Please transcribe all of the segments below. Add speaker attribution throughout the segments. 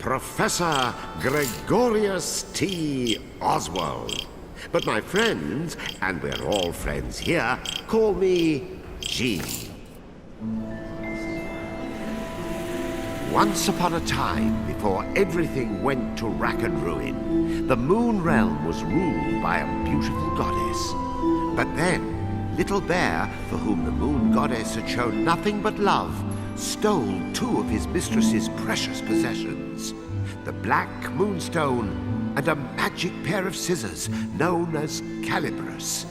Speaker 1: Professor Gregorius T. Oswald. But my friends, and we're all friends here, call me G. Once upon a time, before everything went to rack and ruin, the Moon Realm was ruled by a beautiful goddess. But then, Little Bear, for whom the Moon Goddess had shown nothing but love, stole two of his mistress's precious possessions, the Black Moonstone and a magic pair of scissors known as Calibris.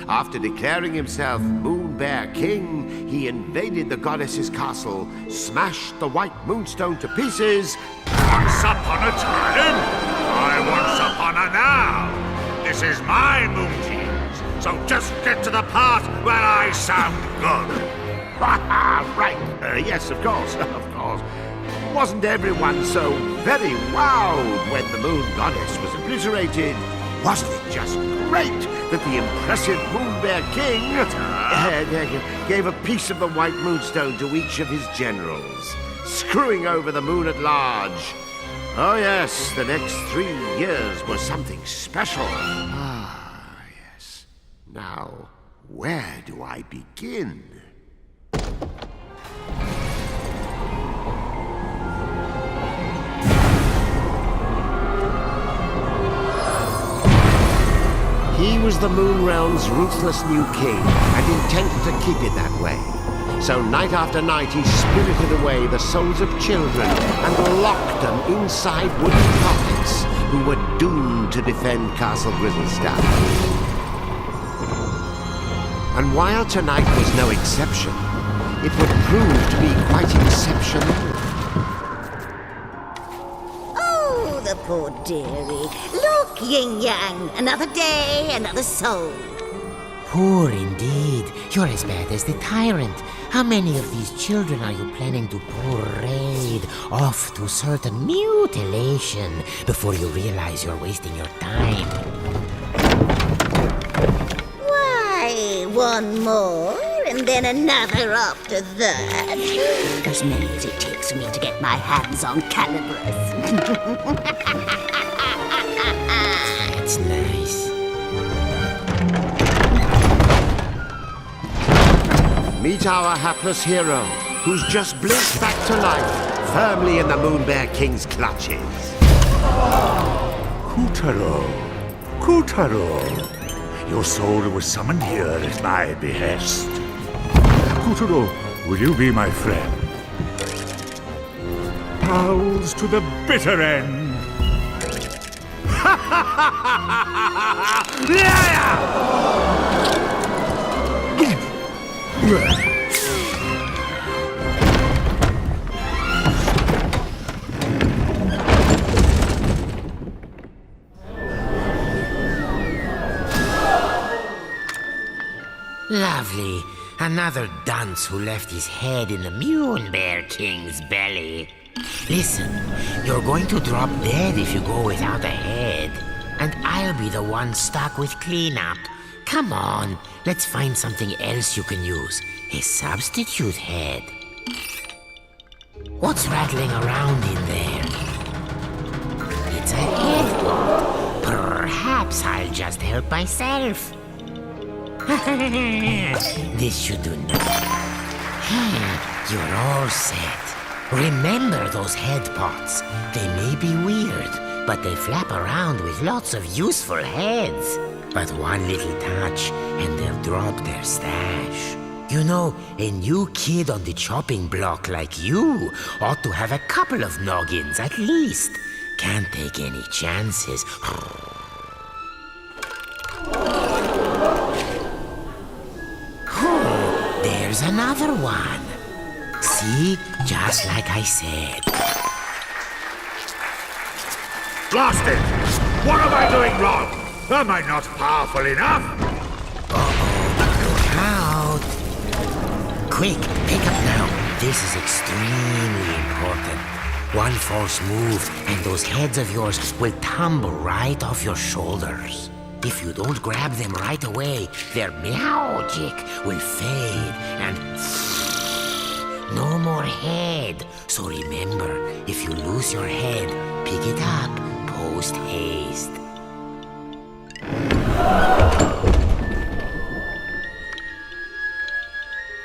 Speaker 1: After declaring himself Moon Bear King, he invaded the goddess's castle, smashed the White Moonstone to pieces.
Speaker 2: Once upon a time, I once upon a now. This is my Moon Teams, so just get to the part where I sound good.
Speaker 1: Right. Yes, of course, of course. Wasn't everyone so very wowed when the Moon Goddess was obliterated? Wasn't it just great that the impressive Moon Bear King gave a piece of the White Moonstone to each of his generals, screwing over the moon at large? Oh yes, the next 3 years was something special. Ah, yes. Now, where do I begin? He was the Moon Realm's ruthless new king, and intended to keep it that way. So night after night he spirited away the souls of children and locked them inside wooden puppets who were doomed to defend Castle Grizzlestone. And while tonight was no exception, it would prove to be quite exceptional.
Speaker 3: Oh, the poor dearie. Look, Yin-Yang, another day, another soul.
Speaker 4: Poor indeed. You're as bad as the tyrant. How many of these children are you planning to parade off to certain mutilation before you realize you're wasting your time?
Speaker 3: Why, one more, and then another after that. As many as it takes me to get my hands on Calibris.
Speaker 4: That's nice.
Speaker 1: Meet our hapless hero, who's just blinked back to life, firmly in the Moon Bear King's clutches.
Speaker 2: Kutaro, Kutaro, your soul was summoned here at my behest. Kutaro, will you be my friend? Pals to the bitter end.
Speaker 4: Lovely. Another dunce who left his head in the Moon Bear King's belly. Listen, you're going to drop dead if you go without a head. And I'll be the one stuck with cleanup. Come on, let's find something else you can use. A substitute head. What's rattling around in there? It's a head. Perhaps I'll just help myself. This should do nothing. You're all set. Remember those head pots. They may be weird, but they flap around with lots of useful heads. But one little touch, and they'll drop their stash. You know, a new kid on the chopping block like you ought to have a couple of noggins at least. Can't take any chances. Oh, there's another one. See? Just like I said.
Speaker 2: Blast it! What am I doing wrong? Am I not powerful enough?
Speaker 4: Look out! Quick, pick up now. This is extremely important. One false move, and those heads of yours will tumble right off your shoulders. If you don't grab them right away, their magic will fade, and no more head. So remember, if you lose your head, pick it up post haste.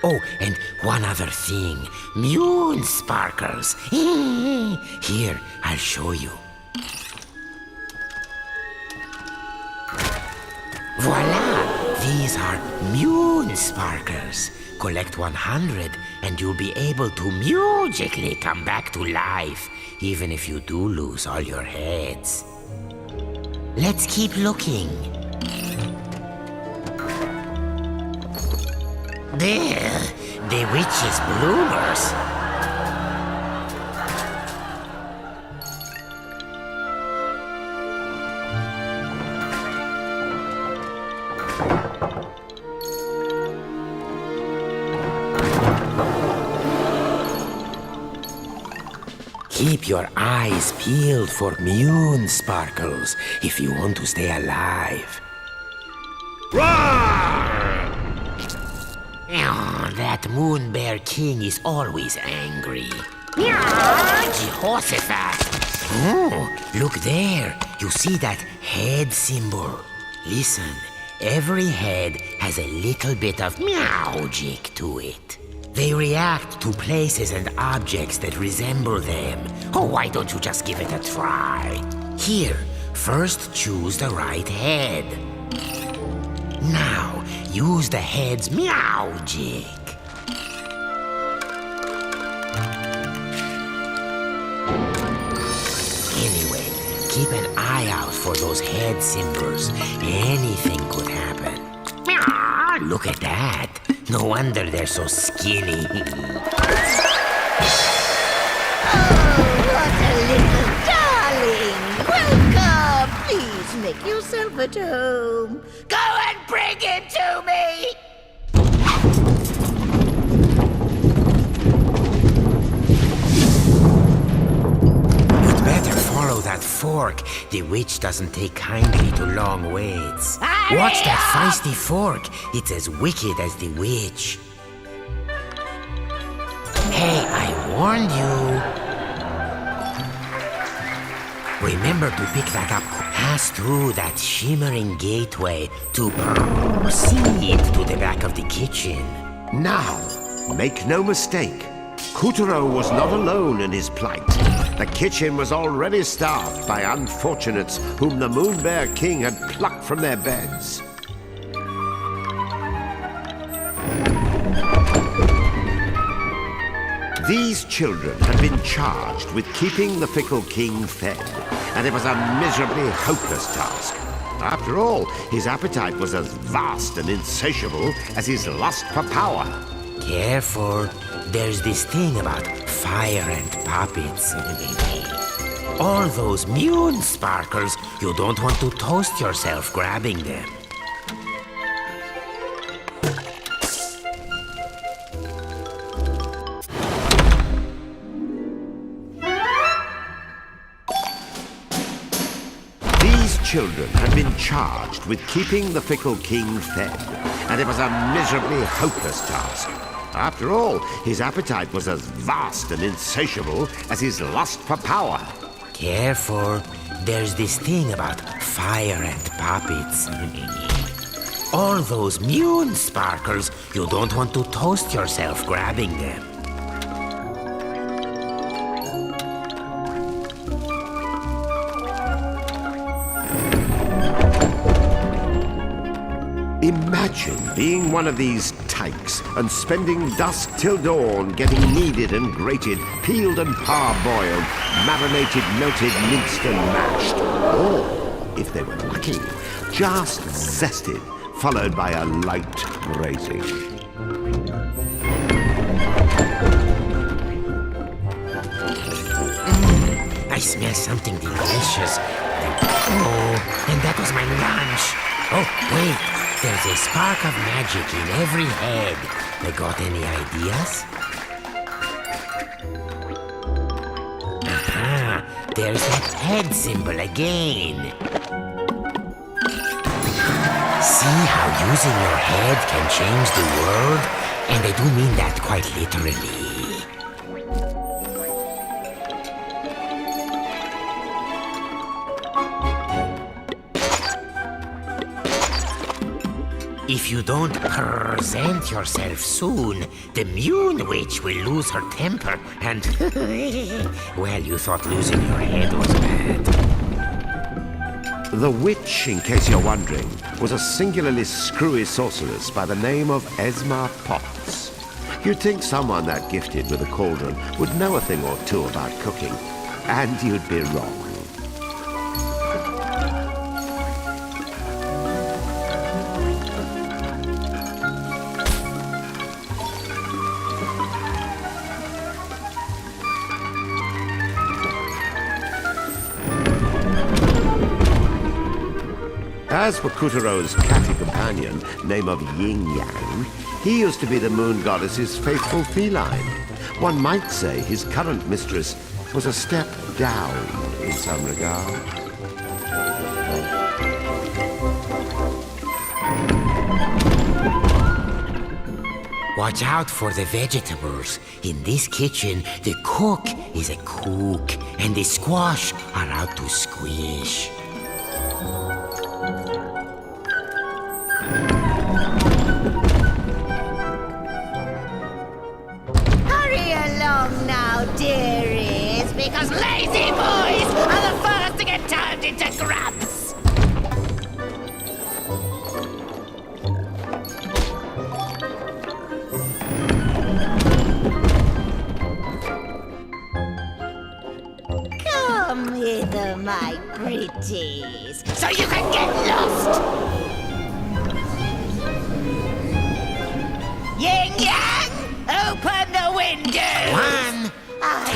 Speaker 4: Oh, and one other thing. Moon sparkles. Here, I'll show you. Voila! These are moon sparkles. Collect 100 and you'll be able to magically come back to life, even if you do lose all your heads. Let's keep looking. There, the witch's bloomers. Keep your eyes peeled for moon sparkles if you want to stay alive.
Speaker 2: Roar!
Speaker 4: Oh, that moon bear king is always angry. Jehoshaphat! Oh, look there. You see that head symbol? Listen, every head has a little bit of magic to it. They react to places and objects that resemble them. Oh, why don't you just give it a try? Here, first choose the right head. Now, use the head's magic. Anyway, keep an eye out for those head symbols. Anything could happen. Look at that. No wonder they're so skinny.
Speaker 3: Oh, what a little darling! Welcome! Please make yourself at home. Go and bring him to me!
Speaker 4: You'd better follow that fork. The witch doesn't take kindly to long waits. Watch that feisty fork. It's as wicked as the witch. Hey, I warned you. Remember to pick that up. Pass through that shimmering gateway to proceed to the back of the kitchen.
Speaker 1: Now, make no mistake, Kuturo was not alone in his plight. The kitchen was already staffed by unfortunates whom the Moon Bear King had plucked from their beds. These children had been charged with keeping the fickle king fed, and it was a miserably hopeless task. After all, his appetite was as vast and insatiable as his lust for power.
Speaker 4: Careful. There's this thing about fire and puppets. All those moon sparkles, you don't want to toast yourself grabbing them.
Speaker 1: These children had been charged with keeping the fickle king fed, and it was a miserably hopeless task. After all, his appetite was as vast and insatiable as his lust for power.
Speaker 4: Careful. There's this thing about fire and puppets. All those moon sparkles, you don't want to toast yourself grabbing them.
Speaker 1: Imagine being one of these tykes and spending dusk till dawn getting kneaded and grated, peeled and parboiled, marinated, melted, minced and mashed. Or, if they were lucky, just zested, followed by a light braising.
Speaker 4: I smell something delicious. Oh, and that was my lunch. Oh, wait. There's a spark of magic in every head. They got any ideas? Aha! There's that head symbol again. See how using your head can change the world? And I do mean that quite literally. If you don't present yourself soon, the Moon Witch will lose her temper and... well, you thought losing your head was bad.
Speaker 1: The witch, in case you're wondering, was a singularly screwy sorceress by the name of Esma Potts. You'd think someone that gifted with a cauldron would know a thing or two about cooking, and you'd be wrong. As for Kutero's catty companion, name of Yin Yang, he used to be the moon goddess's faithful feline. One might say his current mistress was a step down in some regard.
Speaker 4: Watch out for the vegetables. In this kitchen, the cook is a cook, and the squash are out to squish.
Speaker 3: Hurry along now, dearies, because lazy boys are the first to get turned into grubs. Come hither, my pretties, so you can get lost. Yin Yang, open the window.
Speaker 4: 1,
Speaker 3: I'm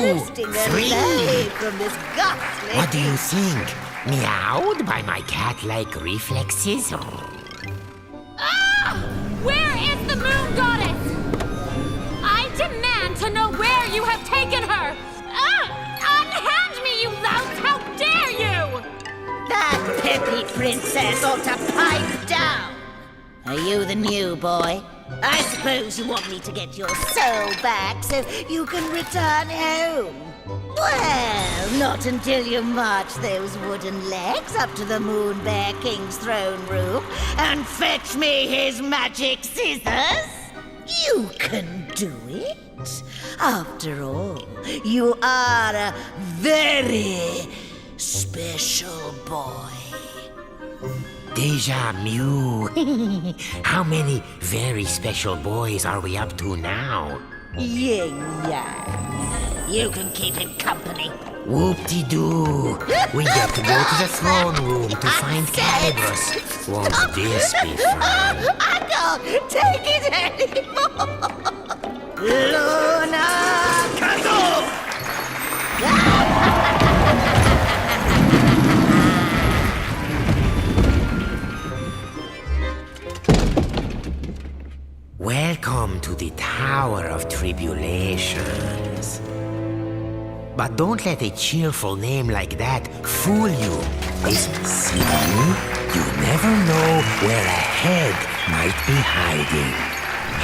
Speaker 4: 2,
Speaker 3: drifting
Speaker 4: 3.
Speaker 3: away from this ghastly.
Speaker 4: What do you think? Meowed by my cat-like reflexes?
Speaker 5: Ah! Where is the moon goddess? I demand to know where you have taken her! Unhand me, you lout! How dare you!
Speaker 3: That peppy princess ought to pipe down. Are you the new boy? I suppose you want me to get your soul back so you can return home. Well, not until you march those wooden legs up to the Moon Bear King's throne room and fetch me his magic scissors. You can do it. After all, you are a very special boy.
Speaker 4: Deja Mew. How many very special boys are we up to now?
Speaker 3: Yin Yang. You can keep him company.
Speaker 4: Whoop-de-doo. We get to go to the throne room to find Calibros. Won't this be fun?
Speaker 3: I can't take it anymore. Luna Castle!
Speaker 4: Welcome to the Tower of Tribulations. But don't let a cheerful name like that fool you. See, you never know where a head might be hiding.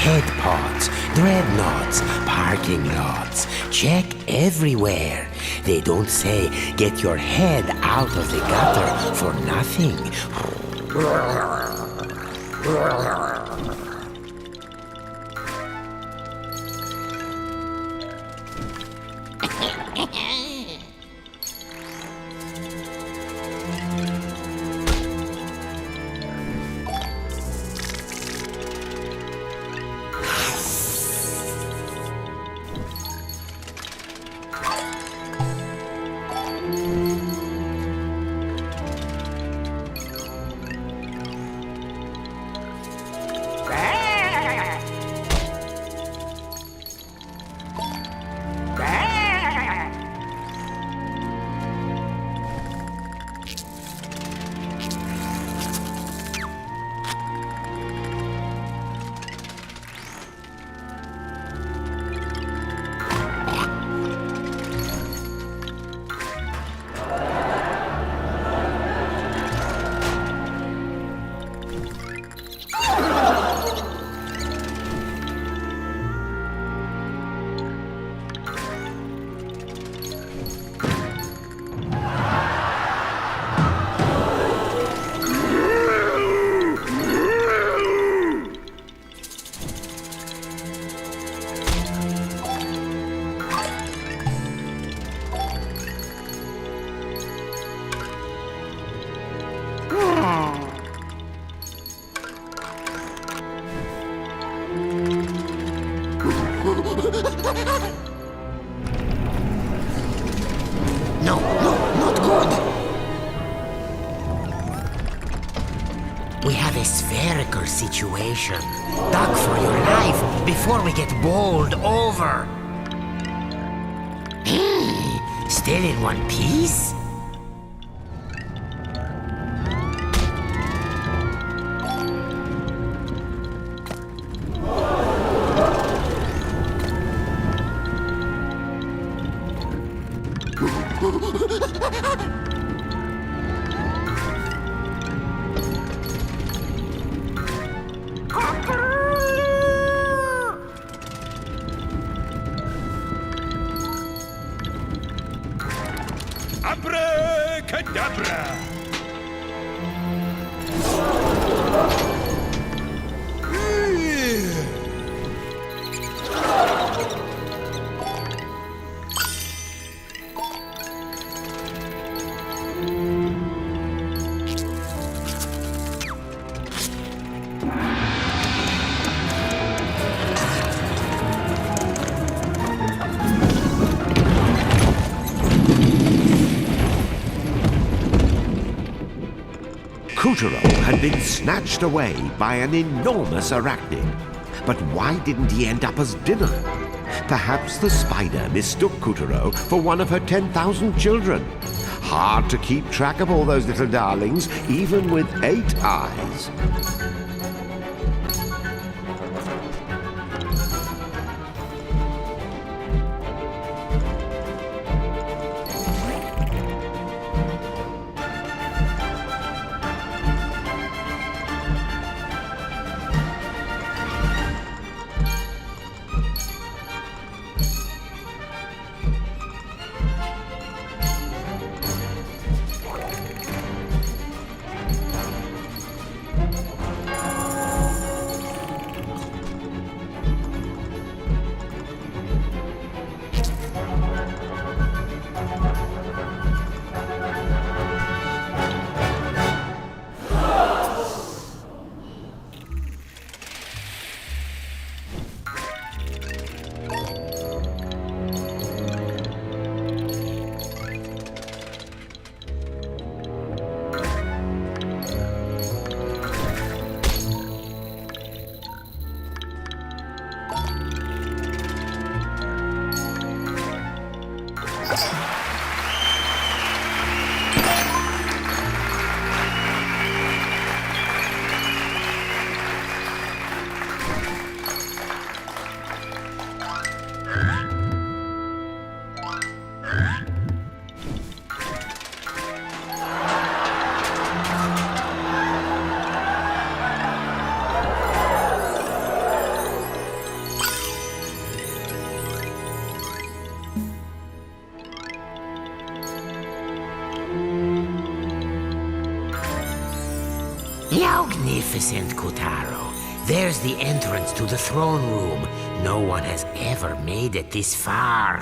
Speaker 4: Head pods, dreadnoughts, parking lots. Check everywhere. They don't say get your head out of the gutter for nothing. No, not good. We have a spherical situation. Duck for your life before we get bowled over. Still in one piece?
Speaker 2: Abracadabra!
Speaker 1: Kutaro had been snatched away by an enormous arachnid. But why didn't he end up as dinner? Perhaps the spider mistook Kutaro for one of her 10,000 children. Hard to keep track of all those little darlings, even with 8 eyes.
Speaker 4: Magnificent, Kutaro. There's the entrance to the throne room. No one has ever made it this far.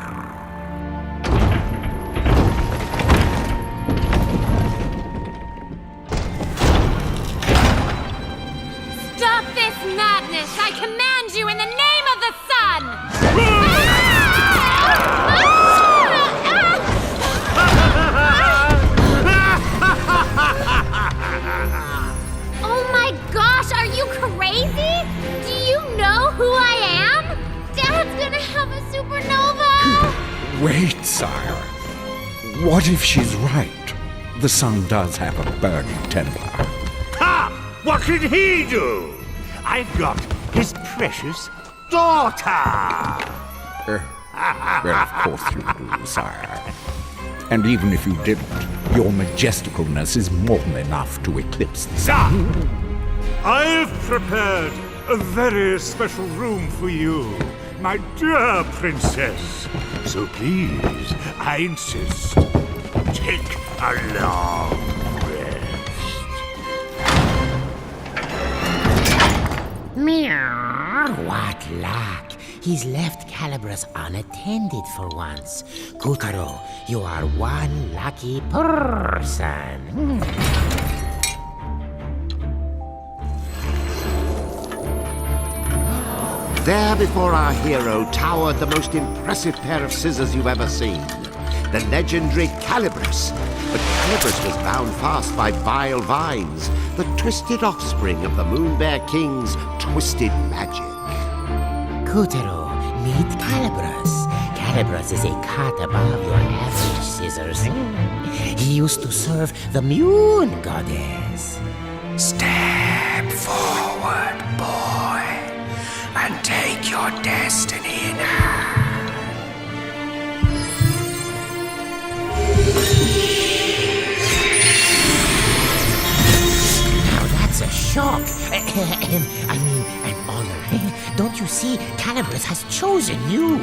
Speaker 5: Stop this madness! I command you in the name of the sun! Oh my gosh, are you crazy? Do you know who I am? Dad's gonna have a supernova!
Speaker 6: Wait, sire. What if she's right? The sun does have a burning temper.
Speaker 2: Ha! What did he do? I've got his precious daughter!
Speaker 6: Well, of course you do, sire. And even if you didn't, your majesticalness is more than enough to eclipse the sun.
Speaker 2: I've prepared a very special room for you, my dear princess. So please, I insist, take a long rest.
Speaker 4: Meow. What luck. He's left Calibras unattended for once. Kutaro, you are one lucky person.
Speaker 1: There before our hero towered the most impressive pair of scissors you've ever seen. the legendary Calibras. But Calibras was bound fast by vile vines, the twisted offspring of the Moon Bear King's twisted magic.
Speaker 4: Kutaro, meet Calibras. Calibras is a cut above your average scissors. He used to serve the Moon Goddess.
Speaker 7: Step forward, boy, and take your destiny in hand.
Speaker 4: Now that's a shock. I mean, an honor. Don't you see? Calibras has chosen you.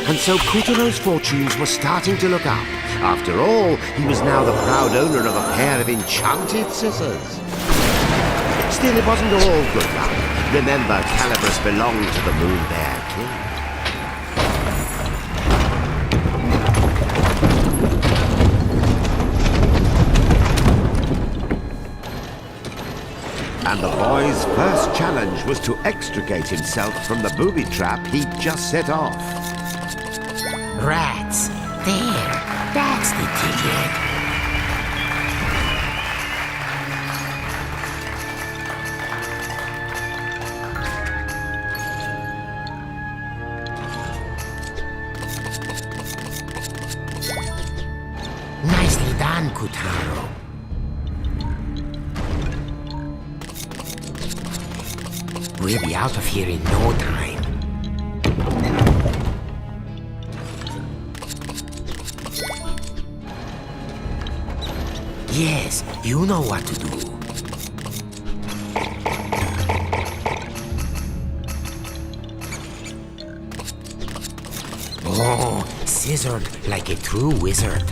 Speaker 1: And so Kutaro's fortunes were starting to look up. After all, he was now the proud owner of a pair of enchanted scissors. Still, it wasn't all good luck. Remember, Calibras belonged to the Moon Bear King. And the boy's first challenge was to extricate himself from the booby trap he'd just set off.
Speaker 4: Rats. There. That's the ticket. Nicely done, Kutaro. We'll be out of here in no time. Yes, you know what to do. Oh, scissored like a true wizard.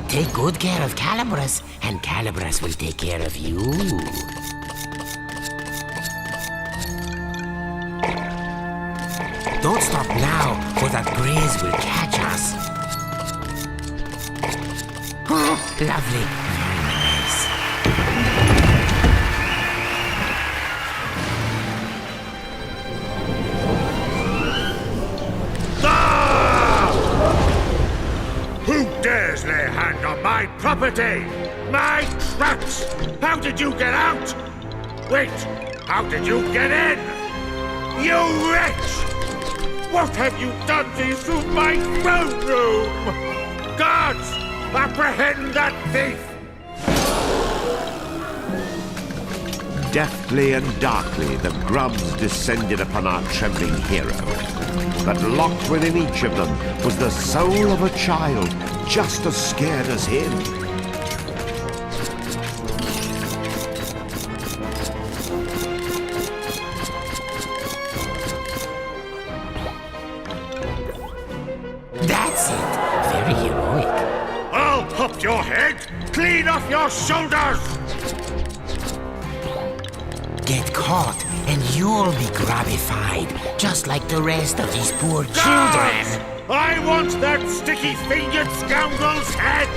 Speaker 4: Take good care of Calibras, and Calibras will take care of you. Don't stop now, or that graze will catch us. Oh, lovely. Very nice.
Speaker 2: Who dares lay a hand on my property? My traps! How did you get out? Wait, how did you get in? You wretch! What have you done to my throne room? Guards, apprehend that thief!
Speaker 1: Deftly and darkly, the grubs descended upon our trembling hero. But locked within each of them was the soul of a child, just as scared as him.
Speaker 4: That's it. Very heroic.
Speaker 2: I'll pop your head clean off your shoulders!
Speaker 4: Get caught, and you'll be grabbified, just like the rest of these poor children.
Speaker 2: I want that sticky-fingered scoundrel's head!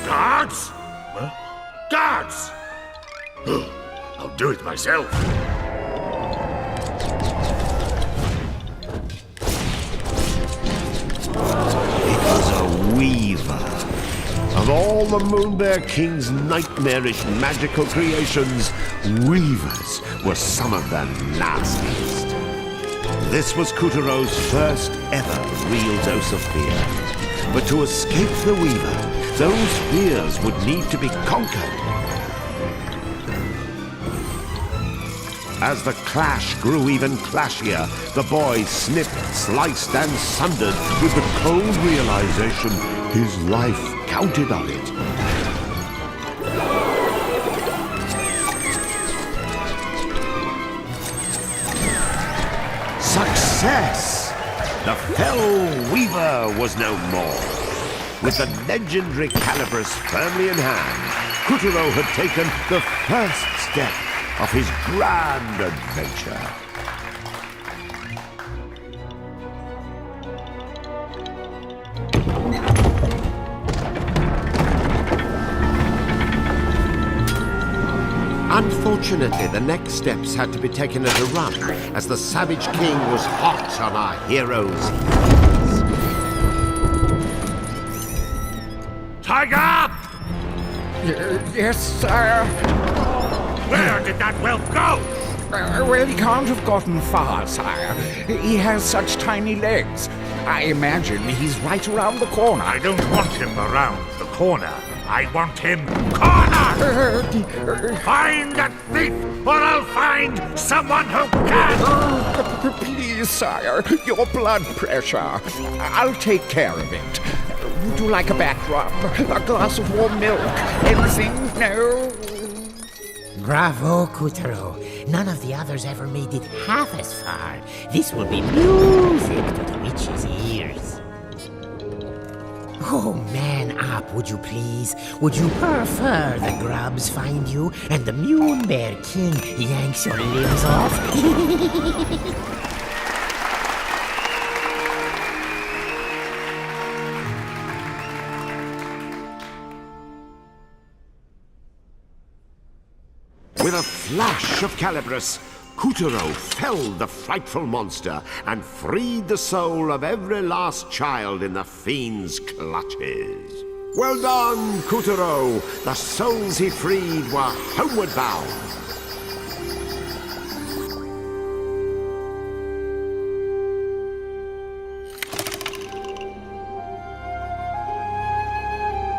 Speaker 2: Guards? Huh? Guards! I'll do it myself.
Speaker 1: It was a weaver. Of all the Moon Bear King's nightmarish magical creations, weavers were some of the nastiest. This was Kutaro's first ever real dose of fear. But to escape the weaver, those fears would need to be conquered. As the clash grew even clashier, the boy snipped, sliced, and sundered with the cold realization his life counted on it. Success! The Fell Weaver was no more. With the legendary Calibris firmly in hand, Kuturo had taken the first step of his grand adventure. Unfortunately, the next steps had to be taken at a run, as the Savage King was hot on our heroes' heels.
Speaker 2: Tiger!
Speaker 6: Yes, sire.
Speaker 2: Where did that whelp go?
Speaker 6: Well, he can't have gotten far, sire. He has such tiny legs. I imagine he's right around the corner.
Speaker 2: I don't want him around the corner. I want him cornered! Find that thief, or I'll find someone who can!
Speaker 6: Please, sire, your blood pressure. I'll take care of it. Would you like a back rub? A glass of warm milk? Anything? No?
Speaker 4: Bravo, Kuturo. None of the others ever made it half as far. This will be music to the witch's ears. Oh, man up, would you please? Would you prefer the grubs find you and the Mune Bear King yanks your limbs off?
Speaker 1: With a flash of Calibris, Kuturo felled the frightful monster and freed the soul of every last child in the fiend's clutches. Well done, Kuturo! The souls he freed were homeward bound.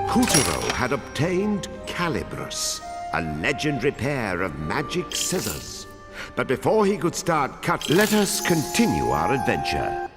Speaker 1: Kuturo had obtained Calibris, a legendary pair of magic scissors. But before he could start let us continue our adventure.